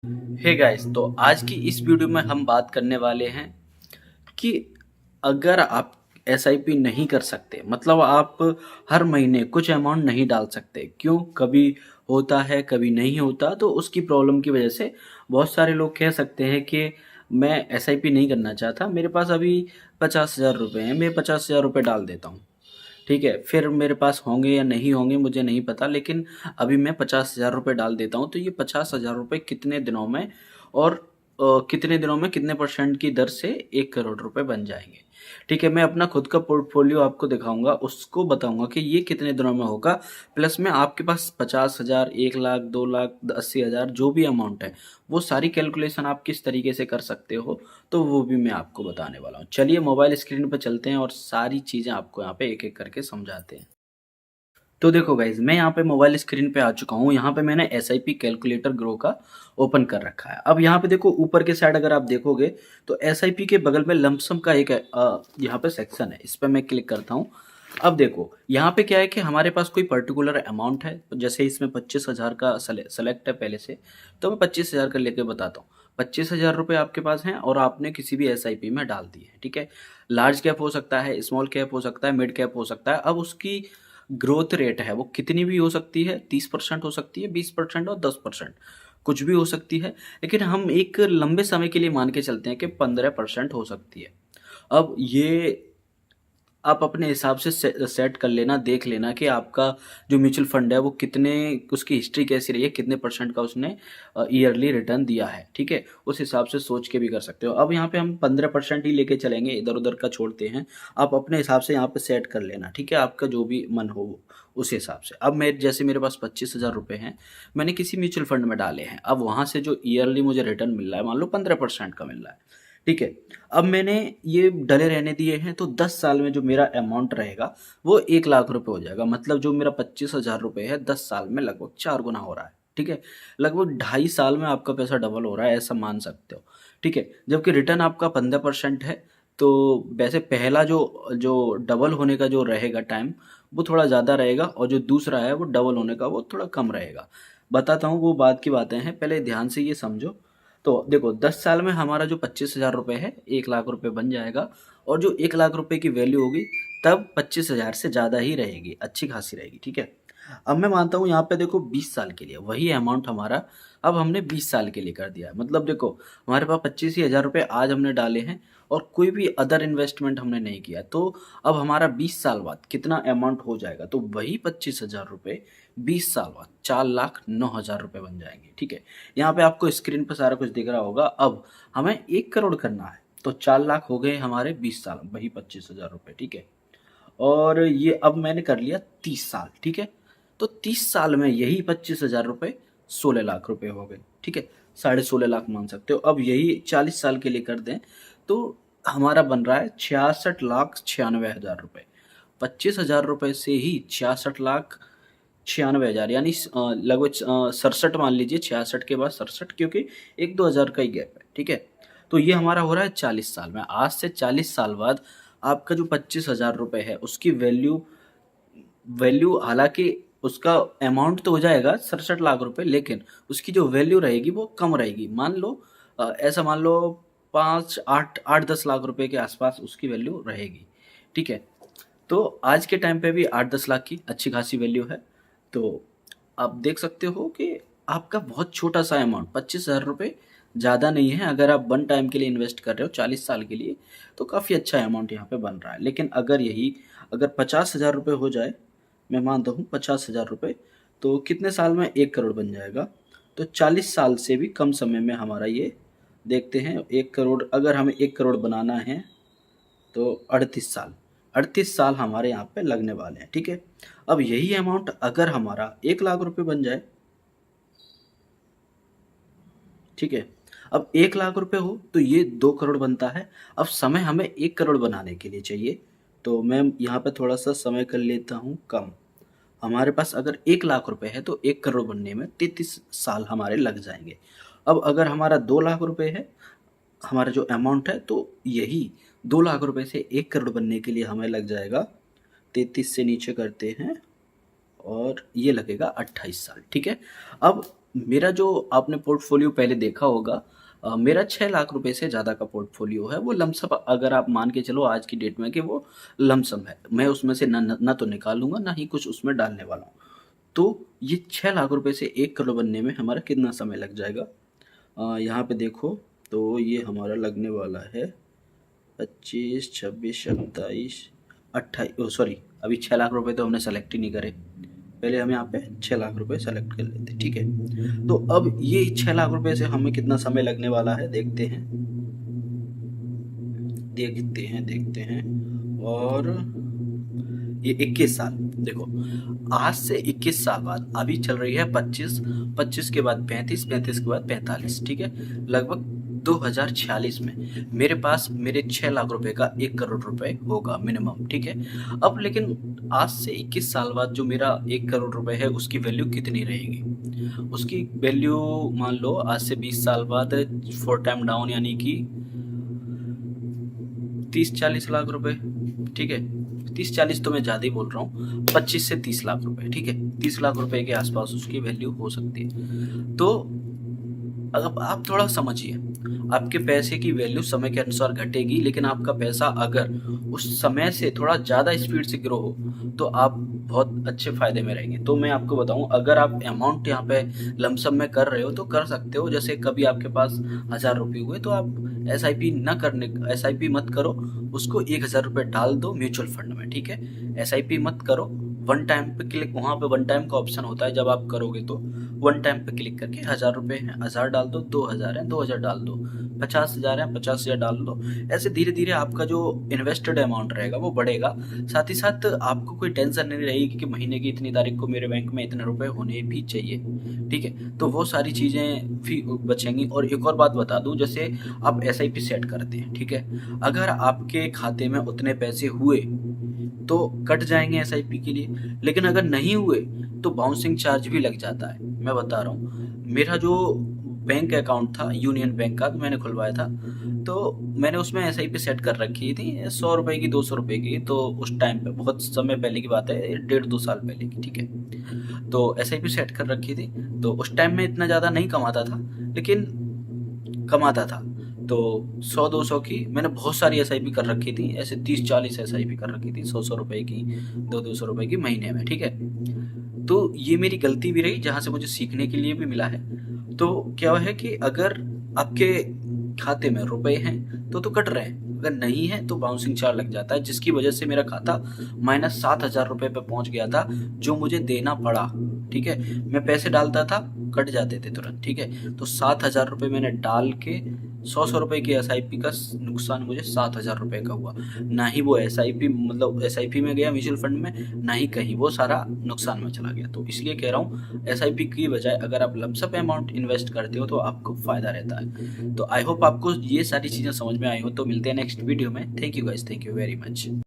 Hey guys, तो आज की इस वीडियो में हम बात करने वाले हैं कि अगर आप एसआईपी नहीं कर सकते, मतलब आप हर महीने कुछ अमाउंट नहीं डाल सकते, क्यों? कभी होता है कभी नहीं होता, तो उसकी प्रॉब्लम की वजह से बहुत सारे लोग कह सकते हैं कि मैं एसआईपी नहीं करना चाहता, मेरे पास अभी 50,000 रुपये हैं, मैं 50,000 रुपये डाल देता हूँ। ठीक है, फिर मेरे पास होंगे या नहीं होंगे मुझे नहीं पता, लेकिन अभी मैं 50,000 रुपये डाल देता हूँ, तो ये 50,000 रुपये कितने दिनों में और कितने दिनों में कितने परसेंट की दर से 1 करोड़ रुपये बन जाएंगे। ठीक है, मैं अपना खुद का पोर्टफोलियो आपको दिखाऊंगा, उसको बताऊंगा कि ये कितने दिनों में होगा। प्लस में आपके पास 50,000, 1 लाख, 2 लाख, 80,000 जो भी अमाउंट है, वो सारी कैलकुलेशन आप किस तरीके से कर सकते हो, तो वो भी मैं आपको बताने वाला हूँ। चलिए मोबाइल स्क्रीन पर चलते हैं और सारी चीज़ें आपको यहाँ पे एक एक करके समझाते हैं। तो देखो गाइज, मैं यहाँ पे मोबाइल स्क्रीन पे आ चुका हूँ। यहाँ पे मैंने S I P calculator grow का ओपन कर रखा है। अब यहाँ पे देखो, ऊपर के साइड अगर आप देखोगे तो एस आई पी के बगल में लमसम का एक यहाँ पे सेक्शन है, इस पर मैं क्लिक करता हूँ। अब देखो यहाँ पे क्या है कि हमारे पास कोई पर्टिकुलर अमाउंट है, तो जैसे इसमें 25,000 का सेलेक्ट है पहले से, तो मैं 25,000 का लेके बताता हूँ। 25,000 रुपये आपके पास हैं और आपने किसी भी एस आई पी में डाल दिए हैं। ठीक है, लार्ज कैप हो सकता है, स्मॉल कैप हो सकता है, मिड कैप हो सकता है। अब उसकी ग्रोथ रेट है वो कितनी भी हो सकती है, 30% हो सकती है, 20% और 10%, कुछ भी हो सकती है। लेकिन हम एक लंबे समय के लिए मान के चलते हैं कि 15% हो सकती है। अब ये आप अपने हिसाब से सेट कर लेना, देख लेना कि आपका जो म्यूचुअल फंड है वो कितने, उसकी हिस्ट्री कैसी रही है, कितने परसेंट का उसने ईयरली रिटर्न दिया है। ठीक है, उस हिसाब से सोच के भी कर सकते हो। अब यहाँ पे हम 15% ही लेके चलेंगे, इधर उधर का छोड़ते हैं। आप अपने हिसाब से यहाँ पे सेट कर लेना, ठीक है, आपका जो भी मन हो वो उस हिसाब से। अब मैं जैसे मेरे पास 25,000 रुपये हैं, मैंने किसी म्यूचुअल फंड में डाले हैं। अब वहाँ से जो ईयरली मुझे रिटर्न मिल रहा है, मान लो 15% का मिल रहा है। ठीक है, अब मैंने ये डले रहने दिए हैं, तो 10 साल में जो मेरा अमाउंट रहेगा वो 1 लाख रुपए हो जाएगा। मतलब जो मेरा 25,000 रुपये है, 10 साल में लगभग 4 गुना हो रहा है। ठीक है, लगभग 2.5 साल में आपका पैसा डबल हो रहा है, ऐसा मान सकते हो। ठीक है, जबकि रिटर्न आपका 15% है। तो वैसे पहला जो जो डबल होने का जो रहेगा टाइम, वो थोड़ा ज़्यादा रहेगा, और जो दूसरा है वो डबल होने का वो थोड़ा कम रहेगा। बताता हूँ, वो बात की बातें हैं, पहले ध्यान से ये समझो। तो देखो, 10 साल में हमारा जो 25,000 रुपये है, 1 लाख रुपये बन जाएगा। और जो 1 लाख रुपये की वैल्यू होगी, तब 25,000 से ज़्यादा ही रहेगी, अच्छी खासी रहेगी। ठीक है, अब मैं मानता हूँ यहाँ पे देखो 20 साल के लिए वही अमाउंट हमारा, अब हमने 20 साल के लिए कर दिया है। मतलब देखो, हमारे पास 25,000 रुपये आज हमने डाले हैं और कोई भी अदर इन्वेस्टमेंट हमने नहीं किया, तो अब हमारा 20 साल बाद कितना अमाउंट हो जाएगा, तो वही 25,000 रुपये 20 साल बाद 4,09,000 रुपये बन जाएंगे। ठीक है, यहाँ पे आपको स्क्रीन पर सारा कुछ दिख रहा होगा। अब हमें 1 करोड़ करना है, तो 4 लाख हो गए हमारे 20 साल, वही 25,000 रुपये। ठीक है, और ये अब मैंने कर लिया 30 साल। ठीक है, तो 30 साल में यही 25,000 रुपये 16 लाख रुपये हो गए। ठीक है, 16.5 लाख मान सकते हो। अब यही 40 साल के लिए कर दें, तो हमारा बन रहा है 66,96,हजार रुपये। 25,000 रुपये से ही 66,96,हजार, यानी लगभग 67 मान लीजिए, 66 के बाद 67, क्योंकि 1-2 हज़ार का ही गैप है। ठीक है, तो ये हमारा हो रहा है 40 साल में। आज से 40 साल बाद आपका जो 25,000 रुपये है, उसकी वैल्यू वैल्यू हालांकि उसका अमाउंट तो हो जाएगा 67 लाख रुपए, लेकिन उसकी जो वैल्यू रहेगी वो कम रहेगी। मान लो ऐसा मान लो 5, 8, 8, 10 लाख रुपए के आसपास उसकी वैल्यू रहेगी। ठीक है, तो आज के टाइम पे भी 8-10 लाख की अच्छी खासी वैल्यू है। तो आप देख सकते हो कि आपका बहुत छोटा सा अमाउंट 25,000 रुपये ज़्यादा नहीं है। अगर आप वन टाइम के लिए इन्वेस्ट कर रहे हो 40 साल के लिए, तो काफ़ी अच्छा अमाउंट यहाँ पे बन रहा है। लेकिन अगर 50,000 रुपये हो जाए, मैं मानता हूँ 50,000 रुपये, तो कितने साल में 1 करोड़ बन जाएगा। तो 40 साल से भी कम समय में हमारा ये, देखते हैं, 1 करोड़, अगर हमें 1 करोड़ बनाना है तो 38 साल, 38 साल हमारे यहाँ पे लगने वाले हैं। ठीक है, अब यही अमाउंट अगर हमारा 1 लाख रुपए बन जाए, ठीक है, अब 1 लाख रुपए हो तो ये 2 करोड़ बनता है। अब समय हमें 1 करोड़ बनाने के लिए चाहिए, तो मैं यहाँ पे थोड़ा सा समय कर लेता हूँ कम। हमारे पास अगर 1 लाख रुपए है, तो 1 करोड़ बनने में 33 साल हमारे लग जाएंगे। अब अगर हमारा 2 लाख रुपए है, हमारा जो अमाउंट है, तो यही 2 लाख रुपए से 1 करोड़ बनने के लिए हमें लग जाएगा, 33 से नीचे करते हैं, और ये लगेगा 28 साल। ठीक है, अब मेरा जो आपने पोर्टफोलियो पहले देखा होगा, मेरा 6 लाख रुपए से ज़्यादा का पोर्टफोलियो है। वो लमसम अगर आप मान के चलो आज की डेट में कि वो लमसम है, मैं उसमें से ना तो निकालूंगा ना ही कुछ उसमें डालने वाला हूँ। तो ये 6 लाख रुपए से 1 करोड़ बनने में हमारा कितना समय लग जाएगा? यहाँ पे देखो, तो ये हमारा लगने वाला है 25, 26, 27, 28, सॉरी, अभी 6 लाख रुपए तो हमने सेलेक्ट ही नहीं करे। पहले हम यहाँ पे 6 लाख रुपए सेलेक्ट कर लेते, ठीक है। तो अब ये 6 लाख रुपए से हमें कितना समय लगने वाला है, देखते हैं देखते हैं। और ये 21 साल, देखो आज से 21 साल बाद, अभी चल रही है 25, 25 के बाद 35, 35 के बाद 45, ठीक है। लगभग 2046 में मेरे पास मेरे 6 लाख रुपए का 1 करोड़ रुपए होगा मिनिमम, ठीक है। अब लेकिन आज से 21 साल बाद जो मेरा 1 करोड़ रुपए है उसकी वैल्यू कितनी रहेगी? उसकी वैल्यू मान लो आज से 20 साल बाद 4 टाइम डाउन, यानी कि 30-40 लाख रुपए, ठीक है। 30-40 तो मैं ज़्यादा ही बोल रहा हूँ, 25 से 30 लाख रुपए, ठीक है। 30 लाख रुपए के आसपास उसकी वैल्यू हो सकती है। तो अब आप थोड़ा समझिए, आपके पैसे की वैल्यू समय के अनुसार घटेगी, लेकिन आपका पैसा अगर उस समय से थोड़ा ज़्यादा स्पीड से ग्रो हो तो आप बहुत अच्छे फायदे में रहेंगे। तो मैं आपको बताऊं, अगर आप अमाउंट यहाँ पे लमसम में कर रहे हो तो कर सकते हो। जैसे कभी आपके पास 1000 रुपये हुए तो आप एस आई पी मत करो, उसको 1000 रुपये डाल दो म्यूचुअल फंड में, ठीक है। SIP मत करो, वन टाइम पे क्लिक, वहाँ पे वन टाइम का ऑप्शन होता है, जब आप करोगे तो वन टाइम पे क्लिक करके 1000 रुपये हैं 1000 डाल दो, 2000 है 2000 डाल दो, 50,000 है 50,000 डाल दो। ऐसे धीरे धीरे आपका जो इन्वेस्टेड अमाउंट रहेगा वो बढ़ेगा। साथ ही साथ आपको कोई टेंशन नहीं रहेगी कि महीने की इतनी तारीख को मेरे बैंक में इतने रुपए होने भी चाहिए, ठीक है। तो वो सारी चीज़ें भी बचेंगी। और एक और बात बता दूं, जैसे आप SIP सेट करते हैं, ठीक है। अगर आपके खाते में उतने पैसे हुए तो कट जाएंगे SIP के लिए, लेकिन अगर नहीं हुए तो बाउंसिंग चार्ज भी लग जाता है। मैं बता रहा हूँ, मेरा जो बैंक अकाउंट था यूनियन बैंक का, तो मैंने खुलवाया था, तो मैंने उसमें SIP सेट कर रखी थी 100 रुपए की, 200 रुपए की। तो उस टाइम पे बहुत समय पहले की बात है, 1.5-2 साल पहले की, ठीक है। तो SIP सेट कर रखी थी, तो उस टाइम में इतना ज़्यादा नहीं कमाता था, लेकिन कमाता था। तो 100-200 की मैंने बहुत सारी SIP कर रखी थी, ऐसे 30-40 SIP कर रखी थी, 100-100 रुपए की, 200-200 रुपए की महीने में, ठीक है। तो ये मेरी गलती भी रही, जहाँ से मुझे सीखने के लिए भी मिला है। तो क्या है कि अगर आपके खाते में रुपए हैं तो कट रहे हैं, अगर नहीं है तो बाउंसिंग चार्ज लग जाता है, जिसकी वजह से मेरा खाता -7,000 रुपए पे पहुंच गया था, जो मुझे देना पड़ा, ठीक है। मैं पैसे डालता था, कट जाते थे तुरंत, ठीक है। तो 7,000 रुपए मैंने डाल के 100-100 रुपए की SIP का नुकसान मुझे 7,000 रुपए का हुआ। ना ही वो SIP, मतलब SIP में गया म्यूचुअल फंड में, ना ही कहीं, वो सारा नुकसान में चला गया। तो इसलिए कह रहा हूँ, SIP की बजाय अगर आप लमसम अमाउंट इन्वेस्ट करते हो तो आपको फायदा रहता है। तो आई होप आपको ये सारी चीज़ें समझ में आई हो। तो मिलते हैं नेक्स्ट वीडियो में। Thank you guys, thank you very much.